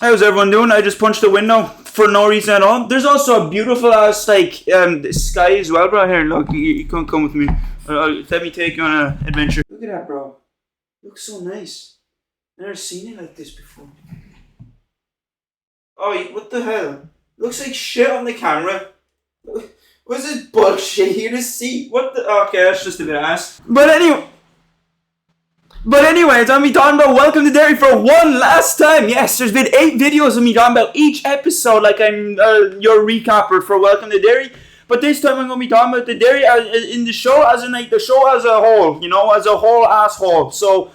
How's everyone doing? I just punched the window for no reason at all. There's also a beautiful ass sky as well, bro. Here, look, you can't come with me. Let me take you on an adventure. Look at that, bro. Looks so nice. Never seen it like this before. Oh, what the hell? Looks like shit on the camera. Was it bullshit here to see? What the? Okay, that's just a bit of ass. But anyways, I'm me talking about Welcome to Derry for one last time. Yes, there's been 8 videos of me talking about each episode like I'm your recapper for Welcome to Derry. But this time I'm going to be talking about the Derry in the show, as in like the show as a whole, as a whole asshole. So,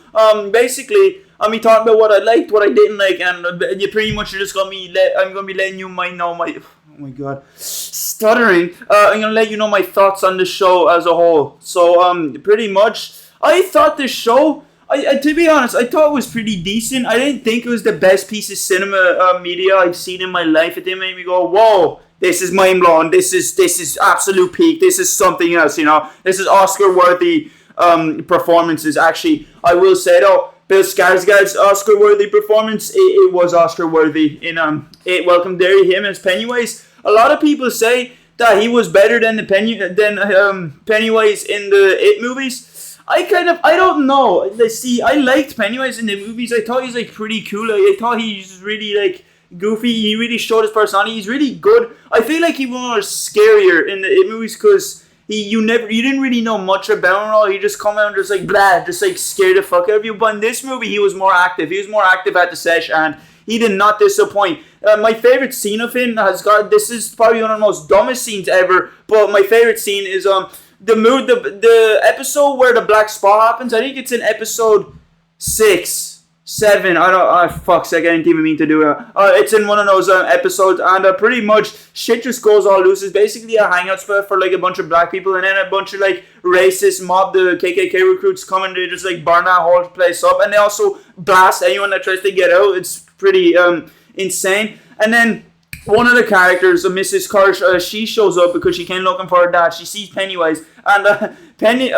basically, I'm be talking about what I liked, what I didn't like, and you pretty much are just going to be, I'm going to be letting you know my, oh my god, stuttering. I'm going to let you know my thoughts on the show as a whole. So, pretty much, I thought this show... to be honest, I thought it was pretty decent. I didn't think it was the best piece of cinema media I've seen in my life. It didn't make me go, whoa, this is mind blowing. This is absolute peak. This is something else. This is Oscar worthy performances. Actually, I will say though, Bill Skarsgård's Oscar worthy performance, it was Oscar worthy in Welcome Derry. Him as Pennywise. A lot of people say that he was better than Pennywise in the It movies. I don't know. See, I liked Pennywise in the movies. I thought he's pretty cool. I thought he's really goofy. He really showed his personality. He's really good. I feel like he was scarier in the It movies because you didn't really know much about him at all. He just come out and just scare the fuck out of you. But in this movie, he was more active. He was more active at the set, and he did not disappoint. My favorite scene of him this is probably one of the most dumbest scenes ever. But my favorite scene is the episode where the black spot happens. I think it's in episode 6, 7. Fuck's sake, I didn't even mean to do it. It's in one of those episodes, and pretty much shit just goes all loose. It's basically a hangout spot for a bunch of black people, and then a bunch of racist mob, the KKK recruits come and they just burn that whole place up, and they also blast anyone that tries to get out. It's pretty insane. And then one of the characters, Mrs. Kirsch, she shows up because she came looking for her dad. She sees Pennywise, and Penny,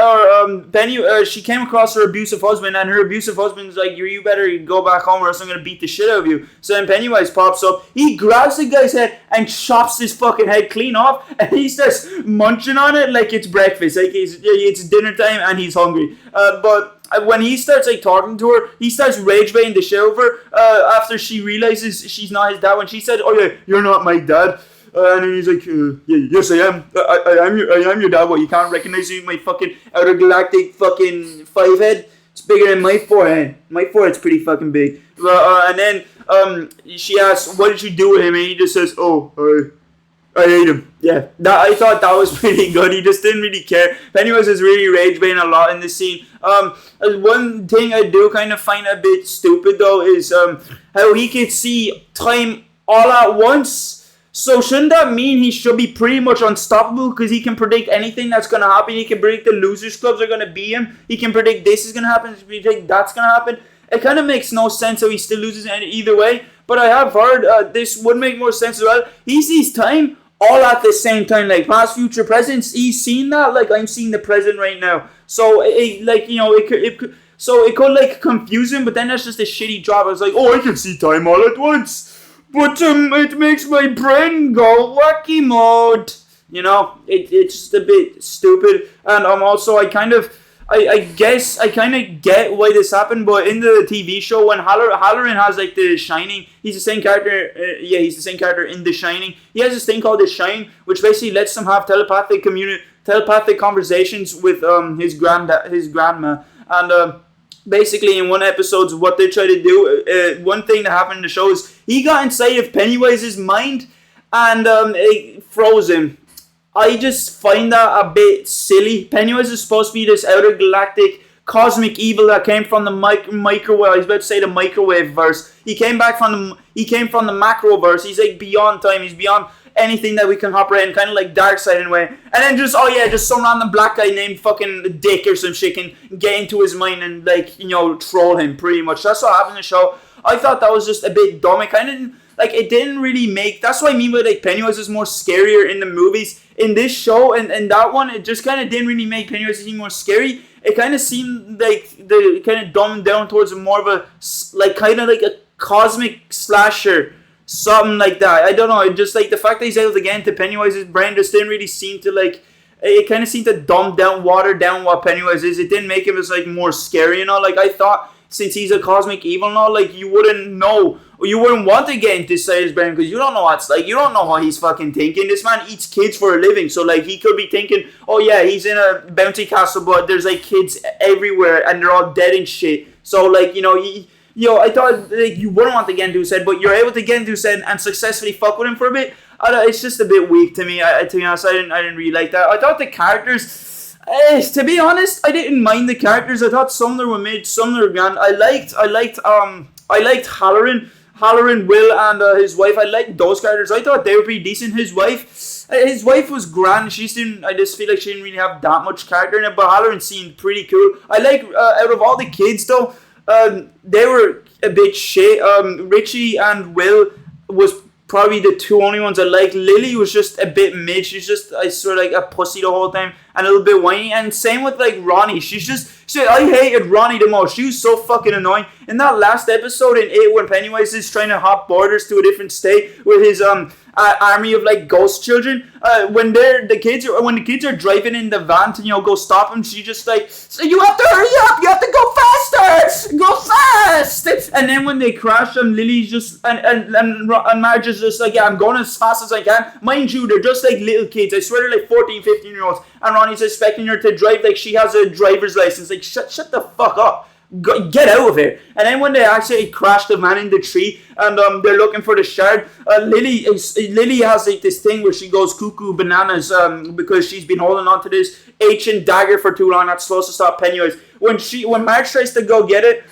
she came across her abusive husband, and her abusive husband's like, you better go back home or else I'm going to beat the shit out of you. So then Pennywise pops up, he grabs the guy's head and chops his fucking head clean off, and he starts munching on it like it's breakfast, like it's dinner time and he's hungry. But when he starts talking to her, he starts rage baiting the shit over after she realizes she's not his dad. When she said, "Oh yeah, you're not my dad," and then he's like, "Yeah, yes I am. I am your dad. What, you can't recognize me? My fucking outer galactic fucking 5 head. It's bigger than my forehead. My forehead's pretty fucking big." And then she asks, "What did you do with him?" And he just says, "Oh, I hate him." Yeah, I thought that was pretty good. He just didn't really care. Pennywise is really rage baiting a lot in this scene. One thing I do kind of find a bit stupid though is how he can see time all at once. So shouldn't that mean he should be pretty much unstoppable because he can predict anything that's going to happen? He can predict the losers clubs are going to beat him. He can predict this is going to happen. He can predict that's going to happen. It kind of makes no sense how he still loses either way. But I have heard this would make more sense as well. He sees time all at the same time, past, future, present. He's seen that, I'm seeing the present right now. So it could confuse him, but then that's just a shitty job. I was like, oh, I can see time all at once, but it makes my brain go wacky mode. It's just a bit stupid, and I guess I kind of get why this happened, but in the TV show, when Halloran has The Shining, he's the same character. He's the same character in The Shining. He has this thing called The Shine, which basically lets him have telepathic conversations with his grandma, and basically in one episode, what they try to do, one thing that happened in the show is he got inside of Pennywise's mind, and it froze him. I just find that a bit silly. Pennywise is supposed to be this outer galactic cosmic evil that came from the microwave. I was about to say the microwave verse. He came from the macro verse. He's beyond time. He's beyond anything that we can operate in, kind of like Darkseid in a way. And then just some random black guy named fucking Dick or some shit can get into his mind and troll him pretty much. That's what happened in the show. I thought that was just a bit dumb. It kind of it didn't really make. That's what I mean by Pennywise is more scarier in the movies. In this show and that one, it just kind of didn't really make Pennywise seem more scary. It kind of seemed like they kind of dumbed down towards more of a cosmic slasher, something like that. I don't know. It just like the fact that he's able to get into Pennywise's brain just didn't really seem to like. It kind of seemed to dumb down, water down what Pennywise is. It didn't make him as like more scary, Like I thought, since he's a cosmic evil, like you wouldn't know, or you wouldn't want to get into his brain because you don't know what's like. You don't know what he's fucking thinking. This man eats kids for a living, so like he could be thinking, oh yeah, he's in a bounty castle, but there's like kids everywhere and they're all dead and shit. So like I thought like you wouldn't want to get into his head, but you're able to get into his head and successfully fuck with him for a bit. It's just a bit weak to me. To be honest, I didn't really like that. I thought the characters, to be honest, I didn't mind the characters. I thought some of them were mid, some of them were grand. I liked Halloran, Will, and his wife. I liked those characters. I thought they were pretty decent. His wife was grand. I just feel like she didn't really have that much character in it. But Halloran seemed pretty cool. I like out of all the kids though, they were a bit shit. Richie and Will was probably the two only ones I like. Lily was just a bit mid. She's just, I swear, like a pussy the whole time and a little bit whiny. And same with like Ronnie. I hated Ronnie the most. She was so fucking annoying. In that last episode in 8 when Pennywise is trying to hop borders to a different state with his army of like ghost children, when the kids are driving in the van to go stop him, she just like, so you have to hurry up, you have to go faster, go fast. And then when they crash, Lily's just and Marge is just like, yeah, I'm going as fast as I can. Mind you, they're just like little kids. I swear they're like 14, 15-year-olds, and Ronnie's expecting her to drive like she has a driver's license. Like shut the fuck up. Get out of here. And then when they actually crash the man in the tree and they're looking for the shard, Lily has like this thing where she goes cuckoo bananas because she's been holding on to this ancient dagger for too long that's supposed to stop Pennywise. When Marge tries to go get it,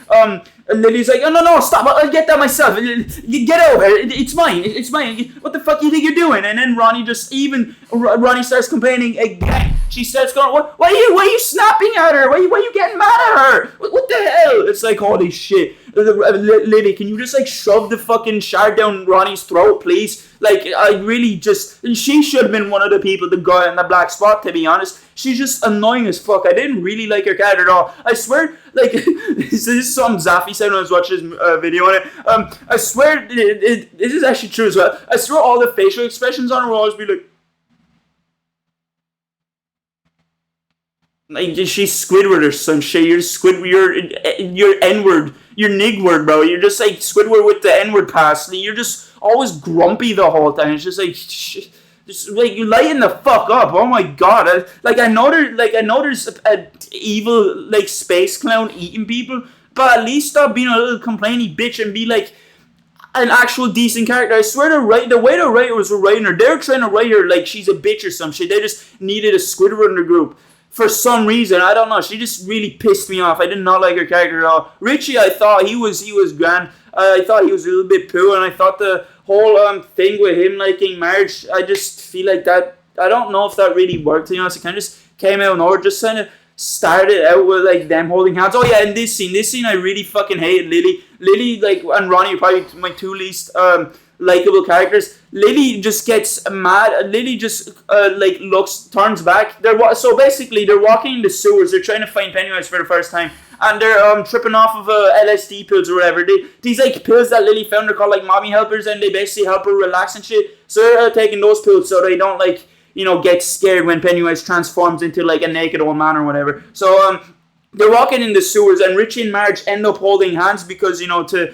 Lily's like, oh, no, stop, I'll get that myself. You get over it. It's mine. What the fuck do you think you're doing? And then Ronnie starts complaining again. She starts going, why are you snapping at her? Why are you getting mad at her? What the hell? It's like, holy shit. Lily, can you just like shove the fucking shard down Ronnie's throat, please? Like, she should have been one of the people that got in the black spot, to be honest. She's just annoying as fuck. I didn't really like her character at all. I swear, like, this is something Zaffy said when I was watching his video on it. I swear, this is actually true as well. I swear all the facial expressions on her will always be like she's Squidward or some shit. You're N-word. You're Nig-word, bro. You're just like Squidward with the N-word pass. You're just always grumpy the whole time. It's just like, just like you lighten the fuck up. Oh my god. I know there's a evil like space clown eating people, but at least stop being a little complainy bitch and be like an actual decent character. I swear the way the writers were writing her, they're trying to write her like she's a bitch or some shit. They just needed a Squidward in the group. For some reason, I don't know. She just really pissed me off. I did not like her character at all. Richie, I thought he was grand. I thought he was a little bit poo, and I thought the whole thing with him liking Marge, I just feel like that. I don't know if that really worked. To be honest, it kind of just came out of nowhere. Just kind of started out with like them holding hands. Oh yeah, and this scene, I really fucking hated Lily. Lily, like, and Ronnie are probably my two least likable characters. Lily just gets mad. Lily just turns back. So basically they're walking in the sewers. They're trying to find Pennywise for the first time, and they're tripping off of LSD pills or whatever. These like pills that Lily found are called like mommy helpers, and they basically help her relax and shit. So they're taking those pills so they don't like get scared when Pennywise transforms into like a naked old man or whatever. So they're walking in the sewers, and Richie and Marge end up holding hands because, to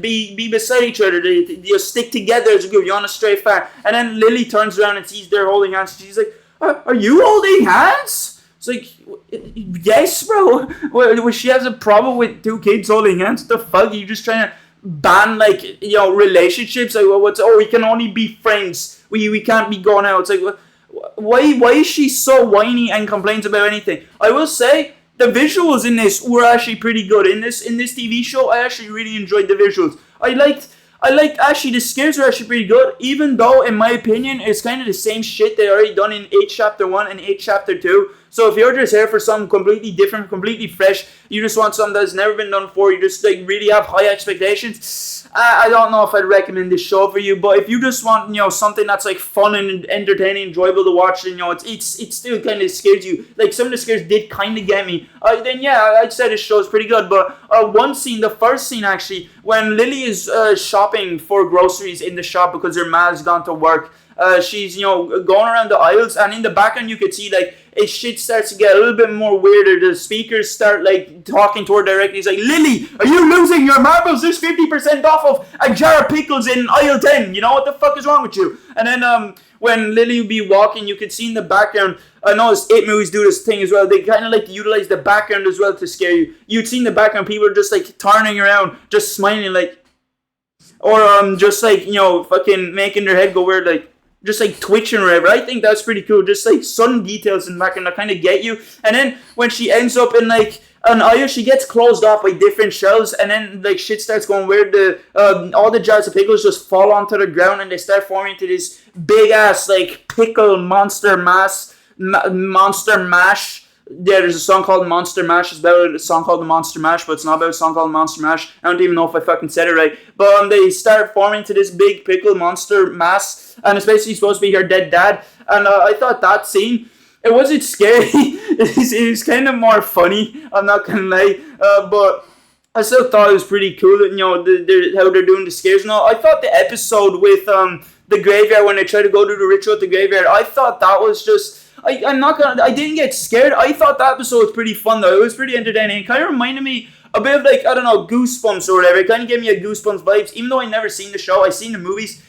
be beside each other. They stick together as a group. You're on a straight fire. And then Lily turns around and sees they're holding hands. She's like, are you holding hands? It's like, yes, bro. Well, she has a problem with two kids holding hands. What the fuck? Are you just trying to ban, relationships? Like, we can only be friends. We can't be going out. It's like, why is she so whiny and complains about anything? I will say, the visuals in this were actually pretty good. In this TV show, I actually really enjoyed the visuals. I liked actually the scares were actually pretty good, even though in my opinion it's kind of the same shit they already done in 8 Chapter 1 and 8 Chapter 2. So if you're just here for something completely different, completely fresh, you just want something that's never been done before, you just like really have high expectations, I don't know if I'd recommend this show for you. But if you just want, something that's like fun and entertaining, enjoyable to watch, and it still kind of scares you. Like some of the scares did kind of get me. Then yeah, I'd say this show is pretty good. But one scene, the first scene actually, when Lily is shopping for groceries in the shop because her ma's gone to work. She's going around the aisles, and in the background you could see like shit starts to get a little bit more weirder. The speakers start like talking to her directly. He's like, Lily, are you losing your marbles? There's 50% off of a jar of pickles in aisle 10. What the fuck is wrong with you? And then when Lily would be walking, you could see in the background, I know It movies do this thing as well. They kind of like utilize the background as well to scare you. You'd see in the background people are just like turning around, just smiling like, or just like fucking making their head go weird, like just like twitching or whatever. I think that's pretty cool. Just like sudden details in the background that kind of get you. And then when she ends up in like an aisle, she gets closed off by different shelves, and then like shit starts going weird. All the jars of pickles just fall onto the ground, and they start forming into this big ass like pickle monster mash. Yeah, there's a song called Monster Mash. It's about a song called The Monster Mash, but it's not about a song called Monster Mash. I don't even know if I fucking said it right. But they start forming to this big pickle monster mass, and it's basically supposed to be her dead dad. And I thought that scene, it wasn't scary. it was kind of more funny. I'm not gonna lie, but I still thought it was pretty cool that how they're doing the scares and all. I thought the episode with the graveyard, when they try to go do the ritual at the graveyard, I thought that was just. I didn't get scared. I thought that episode was pretty fun though. It was pretty entertaining. It kind of reminded me a bit of like, I don't know, Goosebumps or whatever. It kind of gave me a Goosebumps vibes. Even though I never seen the show, I seen the movies.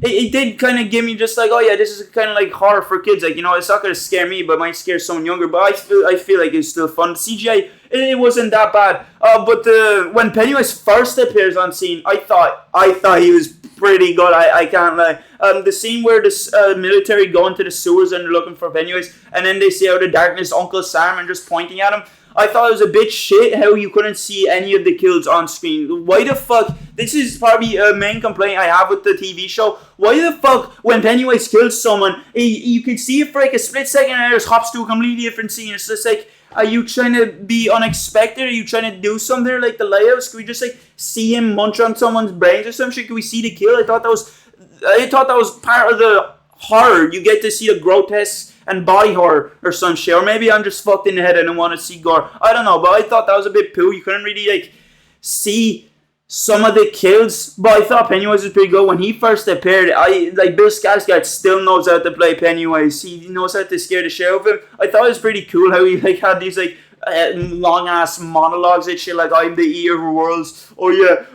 It did kind of give me just like, oh yeah, this is kind of like horror for kids. Like, it's not going to scare me, but it might scare someone younger. But I feel like it's still fun. The CGI, it wasn't that bad. But when Pennywise first appears on scene, I thought he was pretty good. I can't lie. The scene where the military go into the sewers and they're looking for Pennywise, and then they see out of the darkness Uncle Sam and just pointing at him. I thought it was a bit shit how you couldn't see any of the kills on screen. Why the fuck? This is probably a main complaint I have with the TV show. Why the fuck, when Pennywise kills someone, you can see it for like a split second and it just hops to a completely different scene. It's just like, are you trying to be unexpected? Are you trying to do something like the Lighthouse? Can we just like see him munch on someone's brains or some shit? Can we see the kill? I thought that was part of the horror. You get to see the grotesque and body horror or some shit. Or maybe I'm just fucked in the head and I want to see gore. I don't know, but I thought that was a bit poo. You couldn't really like see some of the kills, but I thought Pennywise was pretty good when he first appeared. Bill Skarsgård still knows how to play Pennywise. He knows how to scare the shit out of him. I thought it was pretty cool how he like had these like long ass monologues and shit like, I'm the eater of worlds. Oh yeah,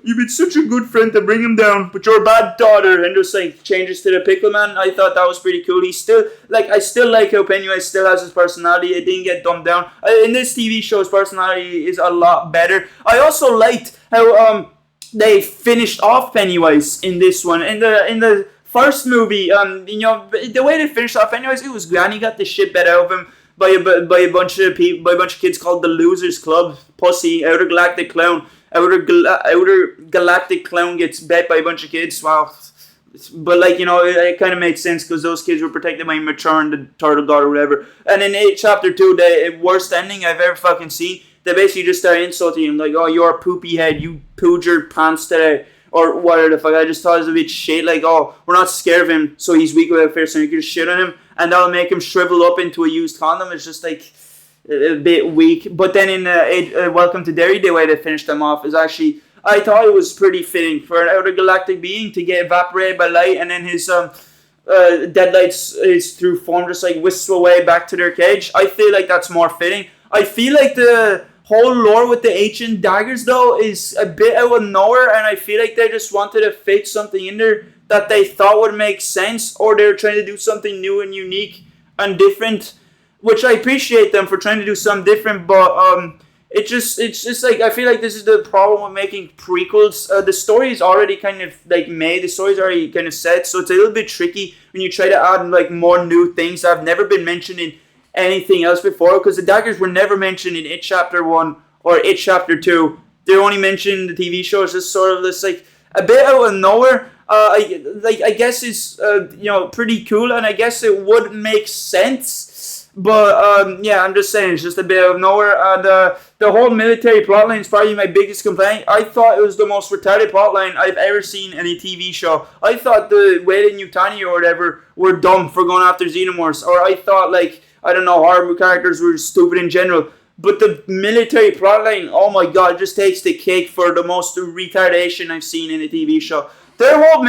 you've been such a good friend to bring him down, but you're a bad daughter, and just like changes to the pickle man. I thought that was pretty cool. He still I still like how Pennywise still has his personality. It didn't get dumbed down. In this TV show, his personality is a lot better. I also liked how they finished off Pennywise in this one. In the first movie, the way they finished off Pennywise, it was grand. He got the shit bet out of him by a bunch of people, by a bunch of kids called the Losers Club. Pussy, Outer Galactic Clown. Outer Galactic Clown gets bet by a bunch of kids. Wow. But it kind of made sense because those kids were protected by Mature and the Turtle God or whatever. And in Chapter 2, the worst ending I've ever fucking seen, they basically just start insulting him like, oh, you're a poopy head, you pooed your pants today, or whatever the fuck. I just thought it was a bit shit, like, oh, we're not scared of him, so he's weak without fear, so you can just shit on him, and that'll make him shrivel up into a used condom. It's just like a bit weak. But then in Welcome to Derry, the way they finished them off is actually, I thought it was pretty fitting for an outer galactic being to get evaporated by light, and then his dead lights is through form just like wisps away back to their cage. I feel like that's more fitting. I feel like the whole lore with the ancient daggers though is a bit out of nowhere, and I feel like they just wanted to fit something in there that they thought would make sense, or they were trying to do something new and unique and different, which I appreciate them for trying to do something different, but it's just like, I feel like this is the problem with making prequels. The story is already kind of like made, the story's already kind of set, so it's a little bit tricky when you try to add like more new things that have never been mentioned in anything else before, because the daggers were never mentioned in It Chapter 1 or It Chapter 2. They're only mentioned in the TV show. It's just sort of this like a bit out of nowhere. I guess it's pretty cool, and I guess it would make sense But yeah, I'm just saying it's just a bit out of nowhere. And the whole military plotline is probably my biggest complaint. I thought it was the most retarded plotline I've ever seen in a TV show. I thought the Whale and Yutani or whatever were dumb for going after xenomorphs, or I thought like I don't know, horror characters were stupid in general. But the military plotline, oh my god, just takes the cake for the most retardation I've seen in a TV show. Their whole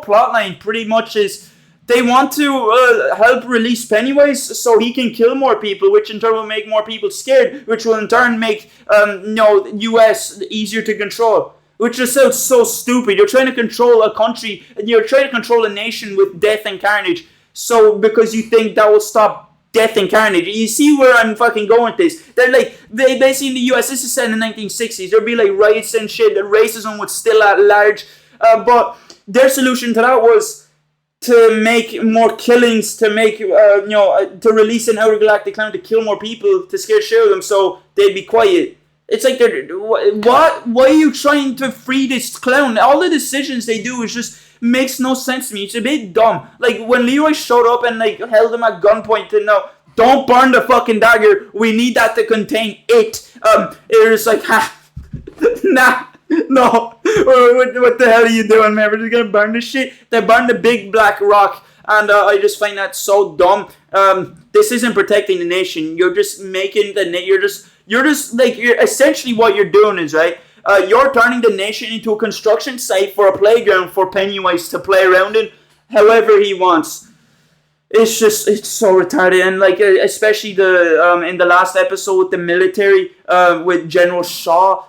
plotline pretty much is they want to help release Pennywise so he can kill more people, which in turn will make more people scared, which will in turn make U.S. easier to control. Which just sounds so stupid. You're trying to control a country, and you're trying to control a nation with death and carnage. So because you think that will stop death and carnage, you see where I'm fucking going with this. They're like they basically in the U.S. This is set in the 1960s. There'd be like riots and shit. The racism was still at large, but their solution to that was to make more killings, to make to release an outer galactic clown to kill more people, to scare shit out of them, so they'd be quiet. It's like they're what? Why are you trying to free this clown? All the decisions they do is just makes no sense to me. It's a bit dumb. Like when Leroy showed up and like held him at gunpoint to no, don't burn the fucking dagger. We need that to contain it. It was like nah. No, what the hell are you doing, man? We're just gonna burn this shit. They burned the big black rock, and I just find that so dumb. This isn't protecting the nation. You're just making you're essentially what you're doing is right. You're turning the nation into a construction site for a playground for Pennywise to play around in, however he wants. It's so retarded, and like especially the in the last episode with the military with General Shaw,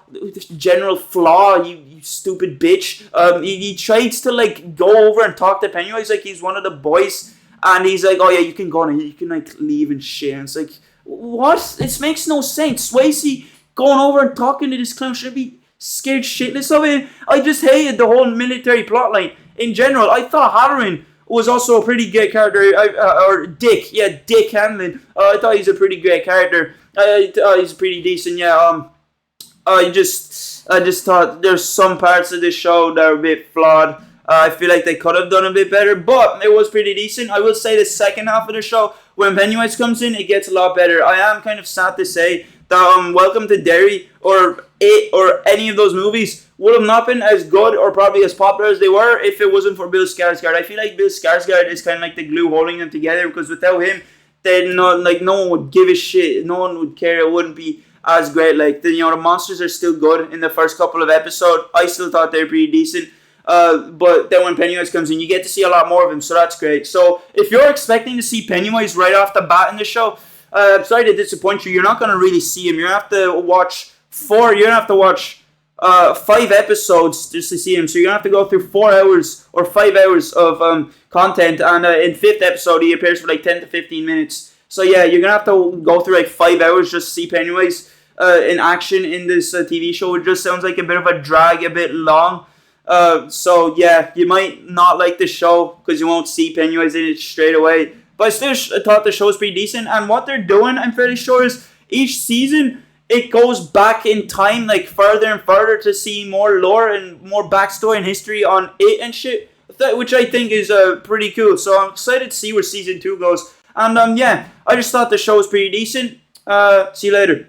General Flaw, you stupid bitch. He tries to like go over and talk to Pennywise like he's one of the boys, and he's like, oh yeah, you can go and you can like leave and shit. And it's like, what? It makes no sense. Swayze going over and talking to this clown should be scared shitless of it. I just hated the whole military plotline in general. I thought Halloran was also a pretty great character, or Dick Hanlon. I thought he's a pretty great character. He's pretty decent. Yeah. I just thought there's some parts of this show that are a bit flawed. I feel like they could have done a bit better, but it was pretty decent. I will say the second half of the show, when Pennywise comes in, it gets a lot better. I am kind of sad to say that Welcome to Derry or any of those movies would have not been as good or probably as popular as they were if it wasn't for Bill Skarsgård. I feel like Bill Skarsgård is kind of like the glue holding them together, because without him, then no one would give a shit. No one would care. It wouldn't be as great. Like the monsters are still good in the first couple of episodes. I still thought they were pretty decent. But then when Pennywise comes in, you get to see a lot more of him, so that's great. So if you're expecting to see Pennywise right off the bat in the show, I'm sorry to disappoint you. You're not going to really see him. You're going to have to watch 5 episodes just to see him. So you're going to have to go through 4 hours or 5 hours of content. And in 5th episode, he appears for like 10 to 15 minutes. So yeah, you're going to have to go through like 5 hours just to see Pennywise in action in this TV show. It just sounds like a bit of a drag, a bit long. So yeah, you might not like the show because you won't see Pennywise in it straight away. But I still thought the show was pretty decent. And what they're doing, I'm fairly sure, is each season it goes back in time, like further and further, to see more lore and more backstory and history on it and shit, which I think is pretty cool. So I'm excited to see where season 2 goes. And yeah, I just thought the show was pretty decent. See you later.